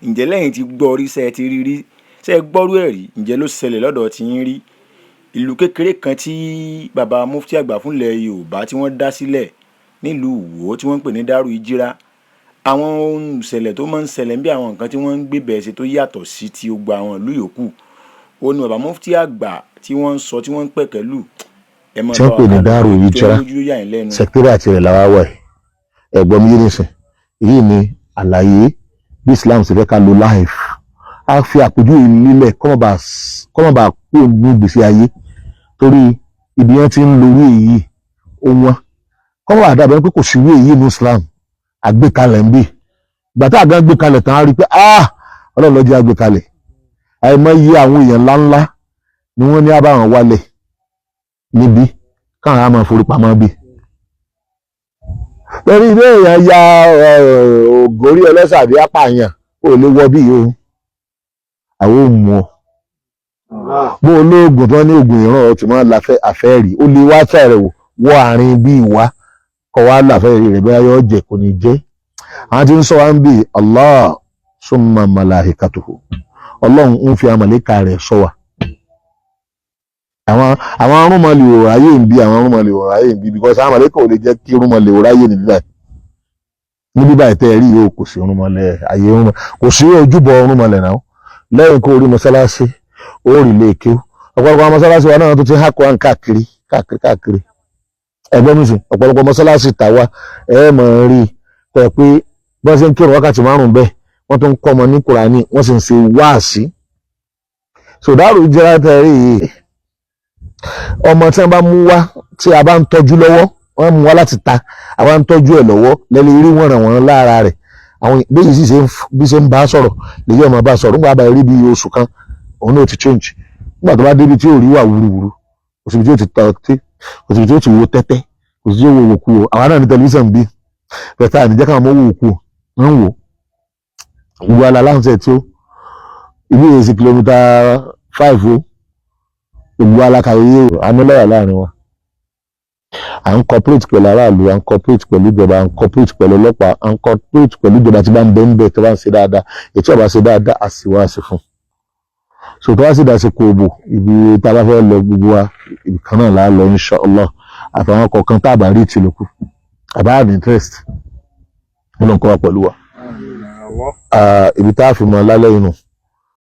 ǹjẹ́ lẹ́yìn tí gbọ́ rí ṣe ti rí rí ṣe gbọ́rú ẹ̀ rí ǹjẹ́ ló ṣẹlẹ̀ lọ́dọ̀ tí yín rí ìlú kékeré kan tí bàbá mufti àgbà fúnlẹ̀ Yorùbá tí wọ́n dá sílẹ̀ nílùú Ìwó tí wọ́n ń pè ní Dárù Ìjírá àwọn ohun ìṣẹ̀lẹ̀ tó máa ń ṣẹlẹ̀ bí àwọn nǹkan tí wọ́n ń gbé bẹ̀ẹ́ ṣe tó yàtọ̀ sí ti gbogbo àwọn ìlú yòókù ó ní bàbá mufti àgbà tí wọ́n ń sọ tí wọ́n ń pẹ̀kẹ́lù ẹ máa tí wọ́n pè ní Dárù Ìjírá sẹkítírì àti rẹ̀ làwa wà ẹ̀gbọ́n mi yé nìsín èyí ni àlàyé bí Islam ṣe fẹ́ ká lo life a fi àpèjúwe lílẹ̀ kọ́mọ̀bà kú ní ìgbésí ayé torí ibi yẹn ti ń lo orí èyí ó wọ́n kọ́mọ̀bà dàbẹ̀ pé kò sí orí èyí ní Islam àgbékalẹ̀ ń bì ìgbà tá àgán gbékalẹ̀ tán á rí i pé Ọlọ́run ló jẹ́ àgbékalẹ̀ àìmọye àwọn èèyàn ńláńlá ni wọ́n ní àbáwọn wálẹ̀ níbí káwọn á máa forí pamọ́ bí torí ilé èèyàn ya ògórí ọlọ́sà àbí apààyàn kò lè wọ bí o àwọn ò mú ọ bó olóògùn tó ní oògùn ìran ọ tí wọ́n la àfẹ́rí ó lè wá fẹ́rẹ̀ wọ àárín bí ìwá kọ wá láfẹ́rí rẹ̀ bóyá yóò jẹ kò ní jẹ́ àwọn tí ń sọ wá ń bì Allah summa malaikatuhu Ọlọ́run ń fi àmàlẹ́kà rẹ̀ sọ wa àwọn arúnmọlè ò ráyè ń bí àwọn arúnmọlè ò ráyè ń bí because àwọn àmàlẹ́kà ò lè jẹ́ kí arúnmọlè ò ráyè níbí báyìí tẹ́ rí yóò kò sí arúnmọlè ayé arúnmọlè kò sí ojúbọ arúnmọlè náà lẹ́yìn kó rí mọ́sálásí ó rí ilé kéwú ọ̀pọ̀lọpọ̀ mọ́sálásí wa náà tó ti há Kùránì káàkiri ẹgbẹ́ mi sìn ọ̀pọ̀lọpọ̀ mọ́sálásí tàwa ẹ mọ̀ rí pẹ̀ pé wọ́n ṣe ń kírun wákàtí márùn-ún bẹ́ẹ̀ wọ́n tó ń kọ́ ọmọ ní Kùránì wọ́n sì ń ṣe wáàsí Dárù Ìjírá tẹ̀rí yìí ọmọ tí wọ́n bá mú wá tí a bá ń tọ́jú lọ́wọ́ wọ́n mú wá láti ta a bá ń tọ́jú ẹ̀ lọ́wọ́ lẹ́lẹ́ rí wọ́n ràn wọ́n lára rẹ̀ àwọn bẹ́ẹ̀ sì ṣe ń bá sọ̀rọ̀ lèyí ọmọ bá sọ̀rọ̀ nígbà bá rí bí oṣù kan òun náà ti change nígbà tó bá débi tí ò rí wà wúruwúru kò síbi tí ó ti tọ́ ọtí kò síbi tí ó ti wo tẹ́tẹ́ kò sí tí ó wo òkú o àwa náà ní tẹlifíṣàn bí bẹ̀tà àdìjẹ́ káwọn ọmọ wo òkú wọ́n wò gbogbo aláǹsẹ̀ tí ó ibi èsì kìlómítà 5 o gbogbo alákàwé amúlẹ́yà láàrin wọn à ń cooperate pẹ̀lú aráàlú à ń cooperate pẹ̀lú ìjọba à ń cooperate pẹ̀lú ọlọ́pàá à ń cooperate pẹ̀lú ìjọba tí bá ń bẹ ń bẹ tó bá ń ṣe dáadáa ètò ọba ṣe dáadáa a sì wá sí fún so tó wá sì dá sí kóòbù ibi tá a bá fẹ́ lọ gbogbo wa ibi kan náà láà lọ inshallah àtàwọn kọ̀ọ̀kan tá a bá rí ìtì lókù àbá àmì interest wọn lọ ń kọ́ wa pẹ̀lú wa ibi tá a fi mọ lálẹ́ inú